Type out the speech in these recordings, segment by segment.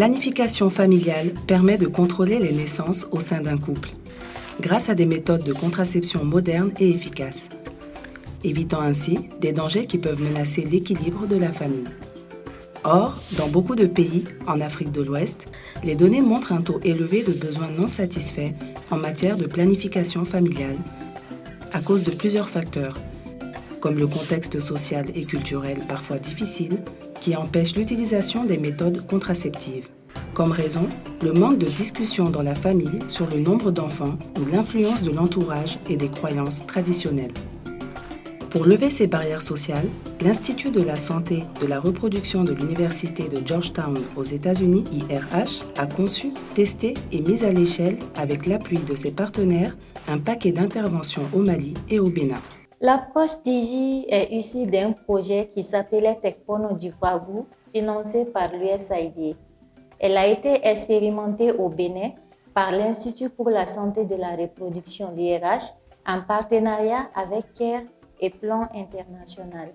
planification familiale permet de contrôler les naissances au sein d'un couple, grâce à des méthodes de contraception modernes et efficaces, évitant ainsi des dangers qui peuvent menacer l'équilibre de la famille. Or, dans beaucoup de pays en Afrique de l'Ouest, les données montrent un taux élevé de besoins non satisfaits en matière de planification familiale à cause de plusieurs facteurs, comme le contexte social et culturel parfois difficile qui empêche l'utilisation des méthodes contraceptives. Comme raison, le manque de discussion dans la famille sur le nombre d'enfants ou l'influence de l'entourage et des croyances traditionnelles. Pour lever ces barrières sociales, l'Institut de la santé de la reproduction de l'Université de Georgetown aux États-Unis, IRH, a conçu, testé et mis à l'échelle, avec l'appui de ses partenaires, un paquet d'interventions au Mali et au Bénin. L'approche TIGI est issue d'un projet qui s'appelait Tekpono Dikwagu, financé par l'USAID. Elle a été expérimentée au Bénin par l'Institut pour la santé de la reproduction, l'IRH, en partenariat avec CARE et Plan International.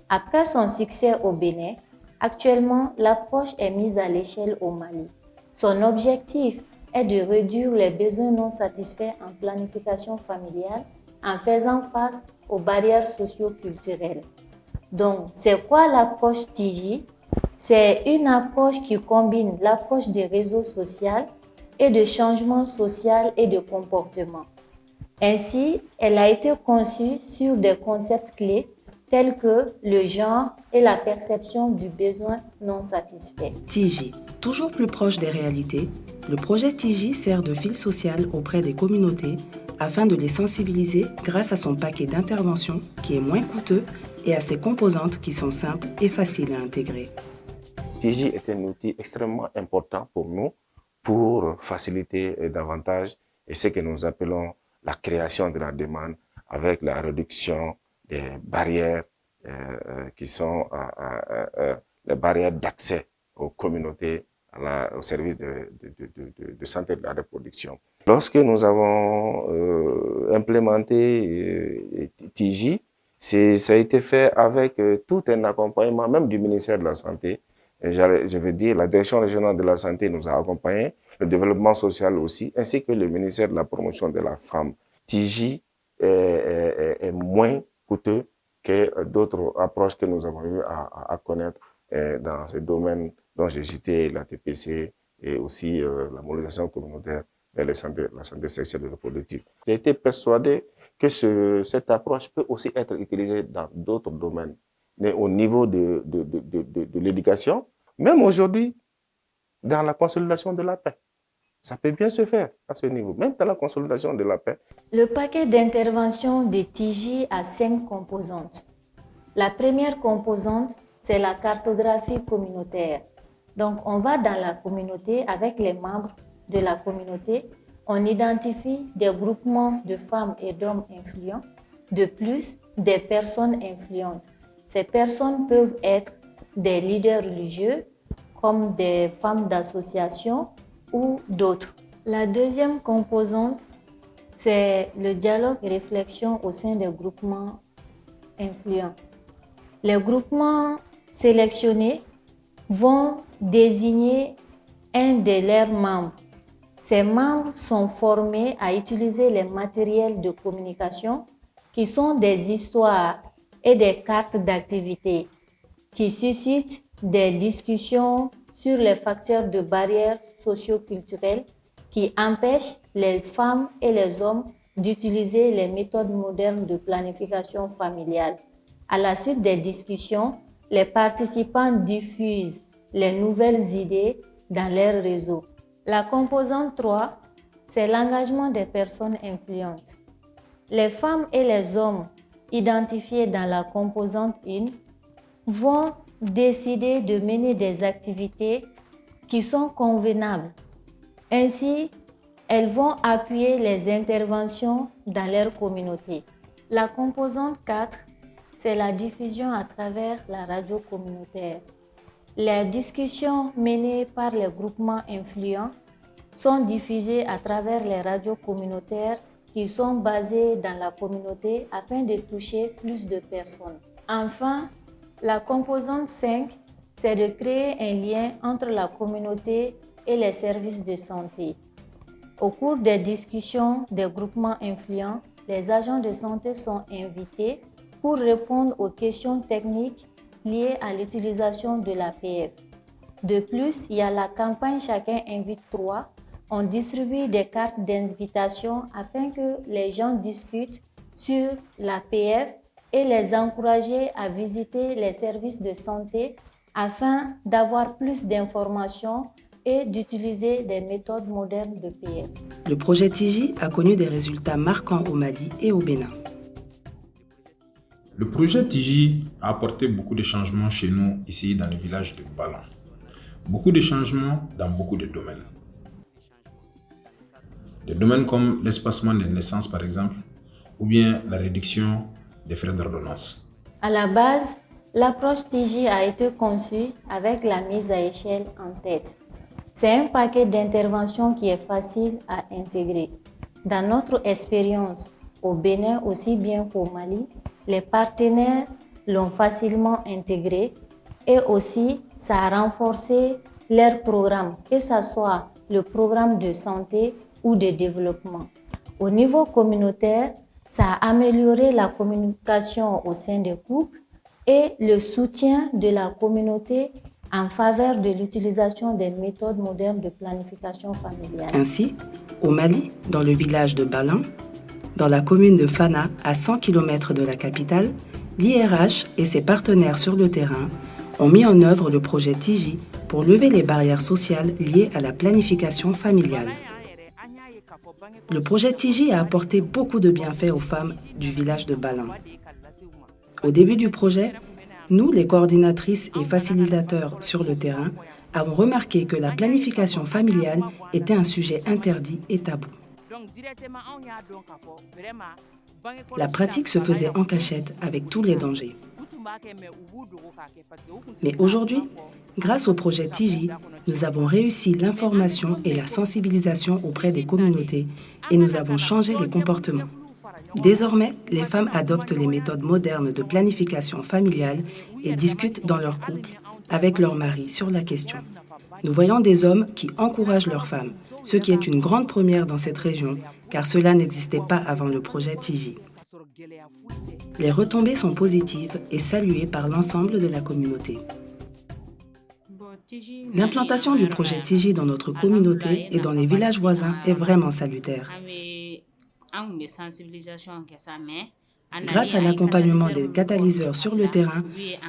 Après son succès au Bénin, actuellement, l'approche est mise à l'échelle au Mali. Son objectif est de réduire les besoins non satisfaits en planification familiale en faisant face aux barrières socio-culturelles. Donc, c'est quoi l'approche TIGI? C'est une approche qui combine l'approche des réseaux sociaux et de changement social et de comportement. Ainsi, elle a été conçue sur des concepts clés tels que le genre et la perception du besoin non satisfait. TIGI, toujours plus proche des réalités, le projet TIGI sert de fil social auprès des communautés afin de les sensibiliser grâce à son paquet d'interventions qui est moins coûteux et à ses composantes qui sont simples et faciles à intégrer. TIGI est un outil extrêmement important pour nous pour faciliter davantage ce que nous appelons la création de la demande avec la réduction des barrières qui sont les barrières d'accès aux communautés, au service de santé de la reproduction. Lorsque nous avons implémenté TIGI, ça a été fait avec tout un accompagnement, même du ministère de la Santé. Et je veux dire, la Direction régionale de la santé nous a accompagnés, le développement social aussi, ainsi que le ministère de la promotion de la femme. TIGI est moins coûteux que d'autres approches que nous avons eu à connaître dans ce domaine dont j'ai cité la TPC et aussi la mobilisation communautaire vers la santé sexuelle et reproductive. J'ai été persuadé que cette approche peut aussi être utilisée dans d'autres domaines, mais au niveau de l'éducation, même aujourd'hui, dans la consolidation de la paix. Ça peut bien se faire à ce niveau, même dans la consolidation de la paix. Le paquet d'intervention de TIGI a 5 composantes. La première composante, c'est la cartographie communautaire. Donc, on va dans la communauté avec les membres de la communauté. On identifie des groupements de femmes et d'hommes influents, de plus des personnes influentes. Ces personnes peuvent être des leaders religieux, comme des femmes d'association ou d'autres. La deuxième composante, c'est le dialogue et réflexion au sein des groupements influents. Les groupements sélectionnés vont désigner un de leurs membres. Ces membres sont formés à utiliser les matériels de communication qui sont des histoires et des cartes d'activité qui suscitent des discussions sur les facteurs de barrières socio-culturelles qui empêchent les femmes et les hommes d'utiliser les méthodes modernes de planification familiale. À la suite des discussions, les participants diffusent les nouvelles idées dans leur réseau. La composante 3, c'est l'engagement des personnes influentes. Les femmes et les hommes identifiés dans la composante 1 vont décider de mener des activités qui sont convenables. Ainsi, elles vont appuyer les interventions dans leur communauté. La composante 4, c'est la diffusion à travers la radio communautaire. Les discussions menées par les groupements influents sont diffusées à travers les radios communautaires qui sont basées dans la communauté afin de toucher plus de personnes. Enfin, la composante 5, c'est de créer un lien entre la communauté et les services de santé. Au cours des discussions des groupements influents, les agents de santé sont invités pour répondre aux questions techniques liées à l'utilisation de l'APF. De plus, il y a la campagne Chacun invite 3. On distribue des cartes d'invitation afin que les gens discutent sur l'APF et les encourager à visiter les services de santé afin d'avoir plus d'informations et d'utiliser des méthodes modernes de PF. Le projet TIGI a connu des résultats marquants au Mali et au Bénin. Le projet TIGI a apporté beaucoup de changements chez nous, ici dans le village de Balan. Beaucoup de changements dans beaucoup de domaines. Des domaines comme l'espacement des naissances, par exemple, ou bien la réduction des frais d'ordonnance. À la base, l'approche TIGI a été conçue avec la mise à échelle en tête. C'est un paquet d'interventions qui est facile à intégrer. Dans notre expérience au Bénin aussi bien qu'au Mali, les partenaires l'ont facilement intégré et aussi ça a renforcé leur programme, que ce soit le programme de santé ou de développement. Au niveau communautaire, ça a amélioré la communication au sein des couples et le soutien de la communauté en faveur de l'utilisation des méthodes modernes de planification familiale. Ainsi, au Mali, dans le village de Balan, dans la commune de Fana, à 100 km de la capitale, l'IRH et ses partenaires sur le terrain ont mis en œuvre le projet TIGI pour lever les barrières sociales liées à la planification familiale. Le projet TIGI a apporté beaucoup de bienfaits aux femmes du village de Balan. Au début du projet, nous, les coordinatrices et facilitateurs sur le terrain, avons remarqué que la planification familiale était un sujet interdit et tabou. La pratique se faisait en cachette avec tous les dangers. Mais aujourd'hui, grâce au projet TIGI, nous avons réussi l'information et la sensibilisation auprès des communautés et nous avons changé les comportements. Désormais, les femmes adoptent les méthodes modernes de planification familiale et discutent dans leur couple avec leur mari sur la question. Nous voyons des hommes qui encouragent leurs femmes, ce qui est une grande première dans cette région, car cela n'existait pas avant le projet TIGI. Les retombées sont positives et saluées par l'ensemble de la communauté. L'implantation du projet TIGI dans notre communauté et dans les villages voisins est vraiment salutaire. Grâce à l'accompagnement des catalyseurs sur le terrain,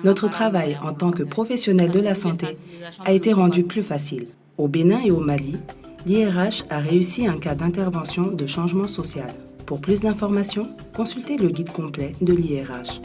notre travail en tant que professionnel de la santé a été rendu plus facile. Au Bénin et au Mali, l'IRH a réussi un cas d'intervention de changement social. Pour plus d'informations, consultez le guide complet de l'IRH.